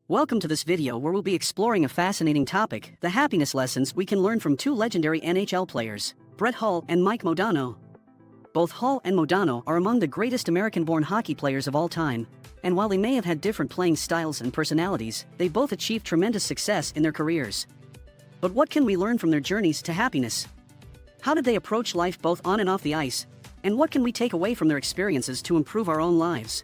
Welcome to this video where we'll be exploring a fascinating topic, the happiness lessons we can learn from two legendary NHL players, Brett Hull and Mike Modano. Both Hull and Modano are among the greatest American-born hockey players of all time, and while they may have had different playing styles and personalities, they both achieved tremendous success in their careers. But what can we learn from their journeys to happiness? How did they approach life both on and off the ice? And what can we take away from their experiences to improve our own lives?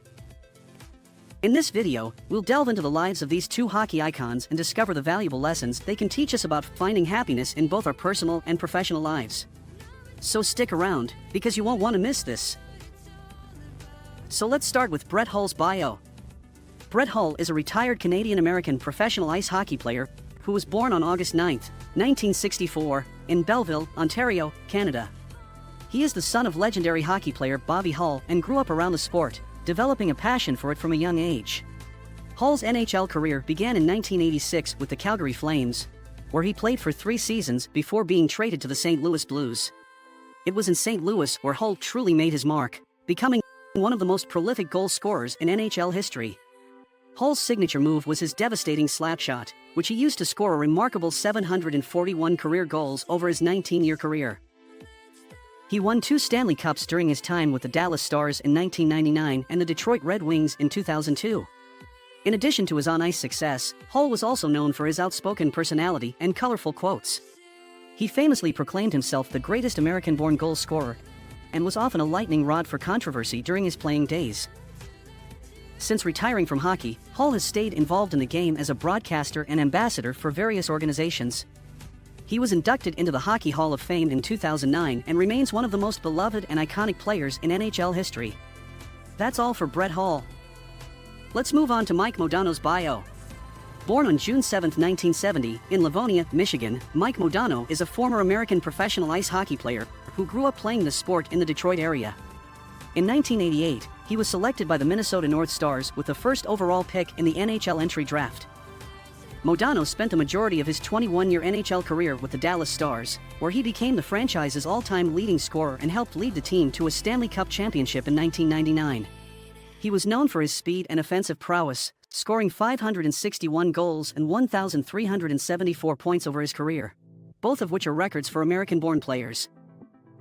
In this video, we'll delve into the lives of these two hockey icons and discover the valuable lessons they can teach us about finding happiness in both our personal and professional lives. So stick around, because you won't want to miss this. So let's start with Brett Hull's bio. Brett Hull is a retired Canadian-American professional ice hockey player who was born on August 9, 1964, in Belleville, Ontario, Canada. He is the son of legendary hockey player Bobby Hull and grew up around the sport, developing a passion for it from a young age. Hull's NHL career began in 1986 with the Calgary Flames, where he played for 3 seasons before being traded to the St. Louis Blues. It was in St. Louis where Hull truly made his mark, becoming one of the most prolific goal scorers in NHL history. Hull's signature move was his devastating slap shot, which he used to score a remarkable 741 career goals over his 19-year career. He won 2 Stanley Cups during his time with the Dallas Stars in 1999 and the Detroit Red Wings in 2002. In addition to his on-ice success, Hull was also known for his outspoken personality and colorful quotes. He famously proclaimed himself the greatest American-born goal scorer and was often a lightning rod for controversy during his playing days. Since retiring from hockey, Hull has stayed involved in the game as a broadcaster and ambassador for various organizations. He was inducted into the Hockey Hall of Fame in 2009 and remains one of the most beloved and iconic players in NHL history. That's all for Brett Hull. Let's move on to Mike Modano's bio. Born on June 7, 1970, in Livonia, Michigan, Mike Modano is a former American professional ice hockey player who grew up playing the sport in the Detroit area. In 1988, he was selected by the Minnesota North Stars with the first overall pick in the NHL entry draft. Modano spent the majority of his 21-year NHL career with the Dallas Stars, where he became the franchise's all-time leading scorer and helped lead the team to a Stanley Cup championship in 1999. He was known for his speed and offensive prowess, scoring 561 goals and 1,374 points over his career, both of which are records for American-born players.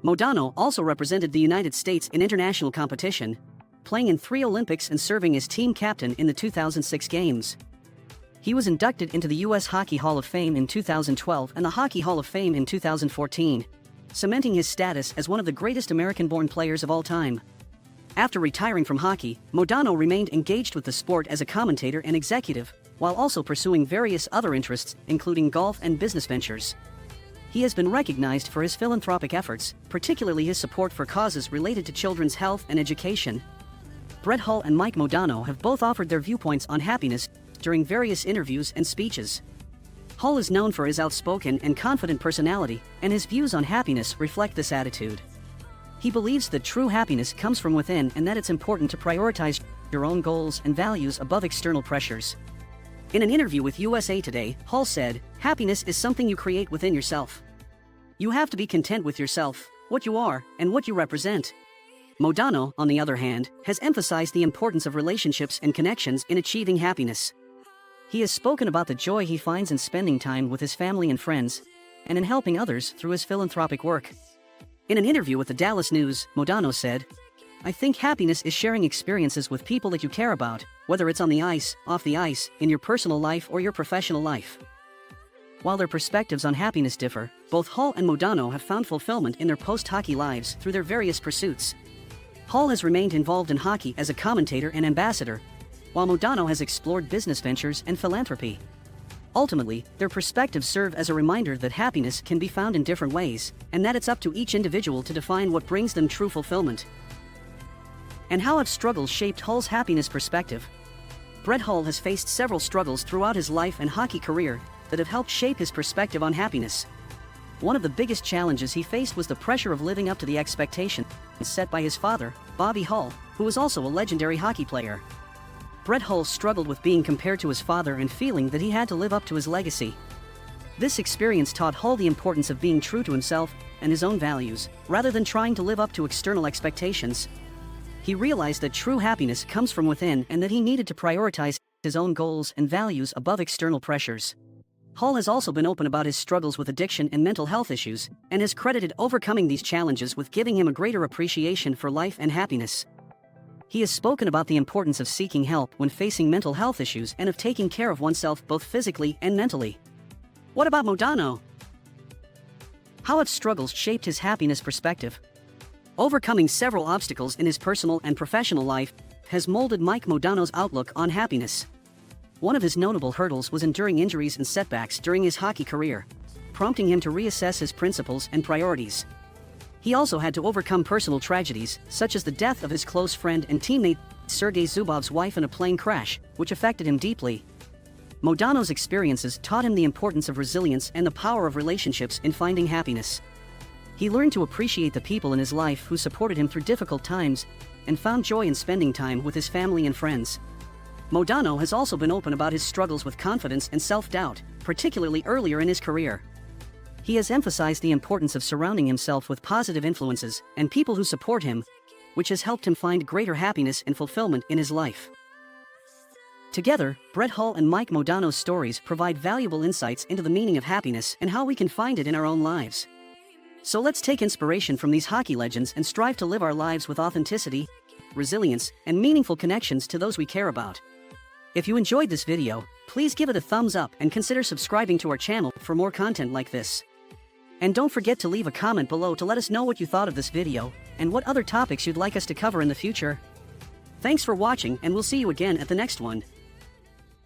Modano also represented the United States in international competition, playing in 3 Olympics and serving as team captain in the 2006 Games. He was inducted into the U.S. Hockey Hall of Fame in 2012 and the Hockey Hall of Fame in 2014, cementing his status as one of the greatest American-born players of all time. After retiring from hockey, Modano remained engaged with the sport as a commentator and executive, while also pursuing various other interests, including golf and business ventures. He has been recognized for his philanthropic efforts, particularly his support for causes related to children's health and education. Brett Hull and Mike Modano have both offered their viewpoints on happiness during various interviews and speeches. Hull is known for his outspoken and confident personality, and his views on happiness reflect this attitude. He believes that true happiness comes from within and that it's important to prioritize your own goals and values above external pressures. In an interview with USA Today, Hull said, "Happiness is something you create within yourself. You have to be content with yourself, what you are, and what you represent." Modano, on the other hand, has emphasized the importance of relationships and connections in achieving happiness. He has spoken about the joy he finds in spending time with his family and friends, and in helping others through his philanthropic work. In an interview with the Dallas News, Modano said, "I think happiness is sharing experiences with people that you care about, whether it's on the ice, off the ice, in your personal life or your professional life." While their perspectives on happiness differ, both Hull and Modano have found fulfillment in their post-hockey lives through their various pursuits. Hull has remained involved in hockey as a commentator and ambassador, while Modano has explored business ventures and philanthropy. Ultimately, their perspectives serve as a reminder that happiness can be found in different ways, and that it's up to each individual to define what brings them true fulfillment. And how have struggles shaped Hull's happiness perspective? Brett Hull has faced several struggles throughout his life and hockey career that have helped shape his perspective on happiness. One of the biggest challenges he faced was the pressure of living up to the expectations set by his father, Bobby Hull, who was also a legendary hockey player. Brett Hull struggled with being compared to his father and feeling that he had to live up to his legacy. This experience taught Hull the importance of being true to himself and his own values, rather than trying to live up to external expectations. He realized that true happiness comes from within and that he needed to prioritize his own goals and values above external pressures. Hall has also been open about his struggles with addiction and mental health issues, and has credited overcoming these challenges with giving him a greater appreciation for life and happiness. He has spoken about the importance of seeking help when facing mental health issues and of taking care of oneself both physically and mentally. What about Modano? How have struggles shaped his happiness perspective? Overcoming several obstacles in his personal and professional life has molded Mike Modano's outlook on happiness. One of his notable hurdles was enduring injuries and setbacks during his hockey career, prompting him to reassess his principles and priorities. He also had to overcome personal tragedies, such as the death of his close friend and teammate Sergei Zubov's wife in a plane crash, which affected him deeply. Modano's experiences taught him the importance of resilience and the power of relationships in finding happiness. He learned to appreciate the people in his life who supported him through difficult times, and found joy in spending time with his family and friends. Modano has also been open about his struggles with confidence and self-doubt, particularly earlier in his career. He has emphasized the importance of surrounding himself with positive influences and people who support him, which has helped him find greater happiness and fulfillment in his life. Together, Brett Hull and Mike Modano's stories provide valuable insights into the meaning of happiness and how we can find it in our own lives. So let's take inspiration from these hockey legends and strive to live our lives with authenticity, resilience, and meaningful connections to those we care about. If you enjoyed this video, please give it a thumbs up and consider subscribing to our channel for more content like this. And don't forget to leave a comment below to let us know what you thought of this video and what other topics you'd like us to cover in the future. Thanks for watching, and we'll see you again at the next one.